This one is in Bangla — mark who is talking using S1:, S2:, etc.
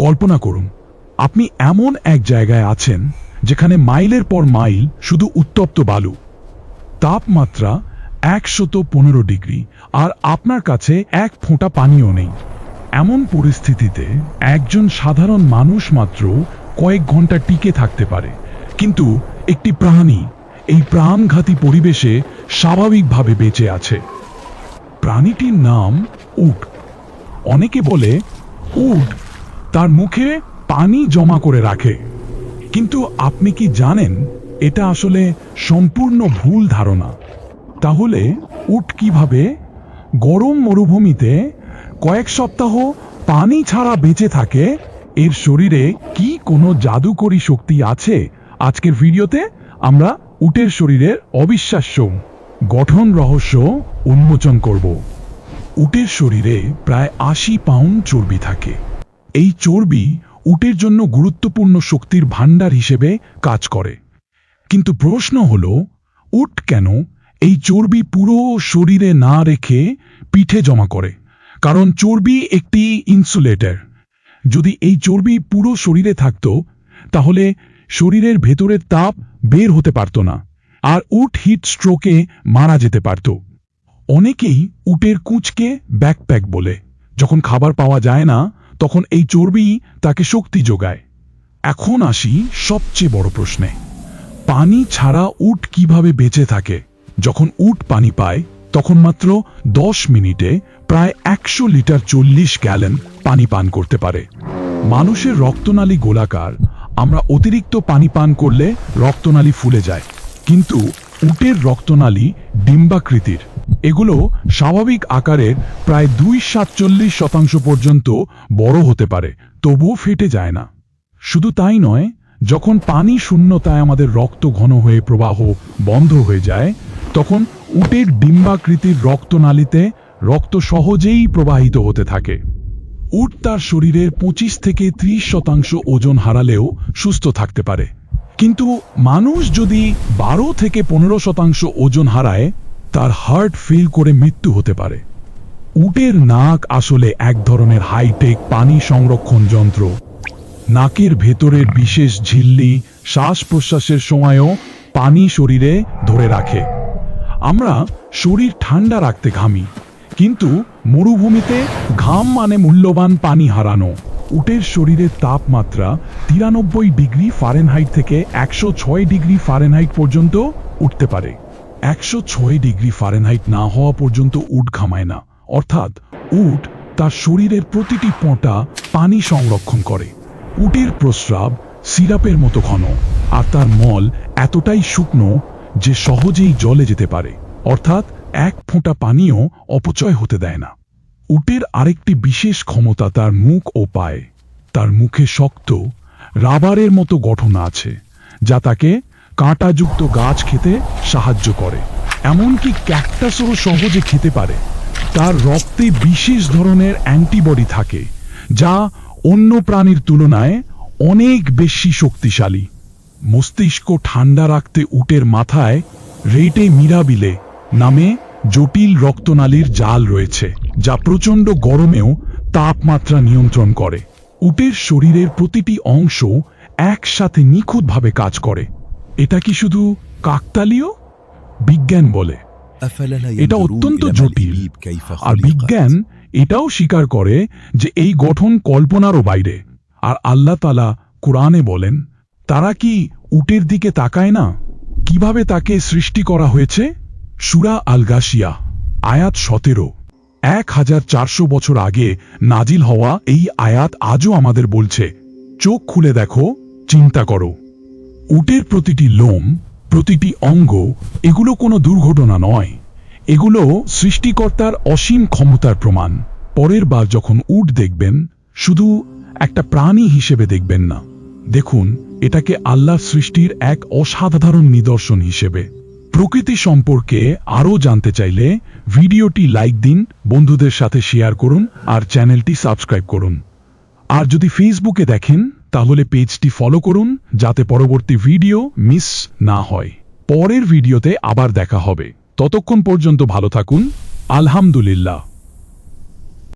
S1: কল্পনা করুন, আপনি এমন এক জায়গায় আছেন যেখানে মাইলের পর মাইল শুধু উত্তপ্ত বালু, তাপমাত্রা 115 ডিগ্রি, আর আপনার কাছে এক ফোঁটা পানিও নেই। এমন পরিস্থিতিতে একজন সাধারণ মানুষ মাত্র কয়েক ঘন্টা টিকে থাকতে পারে, কিন্তু একটি প্রাণী এই প্রাণঘাতী পরিবেশে স্বাভাবিকভাবে বেঁচে আছে। প্রাণীটির নাম উট। অনেকে বলে উট তার মুখে পানি জমা করে রাখে, কিন্তু আপনি কি জানেন এটা আসলে সম্পূর্ণ ভুল ধারণা। তাহলে উট কিভাবে গরম মরুভূমিতে কয়েক সপ্তাহ পানি ছাড়া বেঁচে থাকে? এর শরীরে কি কোনো জাদুকরী শক্তি আছে? আজকের ভিডিওতে আমরা উটের শরীরের অবিশ্বাস্য গঠন রহস্য উন্মোচন করব। উটের শরীরে প্রায় 80 পাউন্ড চর্বি থাকে। এই চর্বি উটের জন্য গুরুত্বপূর্ণ শক্তির ভাণ্ডার হিসেবে কাজ করে। কিন্তু প্রশ্ন হলো, উট কেন এই চর্বি পুরো শরীরে না রেখে পিঠে জমা করে? কারণ চর্বি একটি ইনসুলেটর। যদি এই চর্বি পুরো শরীরে থাকতো, তাহলে শরীরের ভেতরের তাপ বের হতে পারত না, আর উট হিট স্ট্রোকে মারা যেতে পারত। অনেকেই উটের কুঁচকে ব্যাকপ্যাক বলে। যখন খাবার পাওয়া যায় না, তখন এই চর্বি তাকে শক্তি যোগায়। এখন আসি সবচেয়ে বড় প্রশ্নে, পানি ছাড়া উট কিভাবে বেঁচে থাকে? যখন উট পানি পায়, তখন মাত্র 10 মিনিটে প্রায় 100 লিটার 40 গ্যালন পানি পান করতে পারে। মানুষের রক্তনালী গোলাকার, আমরা অতিরিক্ত পানি পান করলে রক্তনালী ফুলে যায়, কিন্তু উটের রক্তনালী ডিম্বাকৃতির। এগুলো স্বাভাবিক আকারের প্রায় 247% পর্যন্ত বড় হতে পারে, তবুও ফেটে যায় না। শুধু তাই নয়, যখন পানি শূন্যতায় আমাদের রক্ত ঘন হয়ে প্রবাহ বন্ধ হয়ে যায়, তখন উটের ডিম্বাকৃতির রক্তনালীতে রক্ত সহজেই প্রবাহিত হতে থাকে। উট তার শরীরের 25 থেকে 30% ওজন হারালেও সুস্থ থাকতে পারে, কিন্তু মানুষ যদি 12 থেকে 15% ওজন হারায়, তার হার্ট ফেল করে মৃত্যু হতে পারে। উটের নাক আসলে এক ধরনের হাইটেক পানি সংরক্ষণ যন্ত্র। নাকের ভেতরের বিশেষ ঝিল্লি শ্বাস প্রশ্বাসের সময়ও পানি শরীরে ধরে রাখে। আমরা শরীর ঠান্ডা রাখতে ঘামি, কিন্তু মরুভূমিতে ঘাম মানে মূল্যবান পানি হারানো। উটের শরীরের তাপমাত্রা 93 ডিগ্রি ফারেনহাইট থেকে 106 ডিগ্রি ফারেনহাইট পর্যন্ত উঠতে পারে। 106 ডিগ্রি ফারেনহাইট না হওয়া পর্যন্ত উট ঘামায় না, অর্থাৎ উট তার শরীরের প্রতিটি পোঁটা পানি সংরক্ষণ করে। উটের প্রস্রাব সিরাপের মতো ঘন, আর তার মল এতটাই শুকনো যে সহজেই জলে যেতে পারে, অর্থাৎ এক ফোঁটা পানিও অপচয় হতে দেয় না। উটের আরেকটি বিশেষ ক্ষমতা তার মুখ ও পায়ে। তার মুখে শক্ত রাবারের মতো গঠন আছে, যা তাকে কাঁটাযুক্ত গাছ খেতে সাহায্য করে, এমনকি ক্যাকটাসও সহজে খেতে পারে। তার রক্তে বিশেষ ধরনের অ্যান্টিবডি থাকে, যা অন্য প্রাণীর তুলনায় অনেক বেশি শক্তিশালী। মস্তিষ্ক ঠান্ডা রাখতে উটের মাথায় রেটে মিরাবিলে নামে জটিল রক্তনালীর জাল রয়েছে, যা প্রচণ্ড গরমেও তাপমাত্রা নিয়ন্ত্রণ করে। উটের শরীরের প্রতিটি অংশ একসাথে নিখুঁতভাবে কাজ করে। এটা কি শুধু কাকতালীয়? বিজ্ঞান বলে এটা অত্যন্ত জটিল, আর বিজ্ঞান এটাও স্বীকার করে যে এই গঠন কল্পনারও বাইরে। আর আল্লাহ তাআলা কুরআনে বলেন, তারা কি উটের দিকে তাকায় না? কিভাবে তাকে সৃষ্টি করা হয়েছে? সূরা আল গাশিয়া আয়াত 17। 1400 বছর আগে নাজিল হওয়া এই আয়াত আজও আমাদের বলছে, চোখ খুলে দেখো, চিন্তা করো। উটের প্রতিটি লোম, প্রতিটি অঙ্গ, এগুলো কোনো দুর্ঘটনা নয়, এগুলো সৃষ্টিকর্তার অসীম ক্ষমতার প্রমাণ। পরের বার যখন উট দেখবেন, শুধু একটা প্রাণী হিসেবে দেখবেন না, দেখুন এটাকে আল্লাহর সৃষ্টির এক অসাধারণ নিদর্শন হিসেবে। প্রকৃতি সম্পর্কে আরও জানতে চাইলে ভিডিওটি লাইক দিন, বন্ধুদের সাথে শেয়ার করুন, আর চ্যানেলটি সাবস্ক্রাইব করুন। আর যদি ফেসবুকে দেখেন, তাহলে পেজটি ফলো করুন, যাতে পরবর্তী ভিডিও মিস না হয়। পরের ভিডিওতে আবার দেখা হবে, ততক্ষণ পর্যন্ত ভালো থাকুন। আলহামদুলিল্লাহ।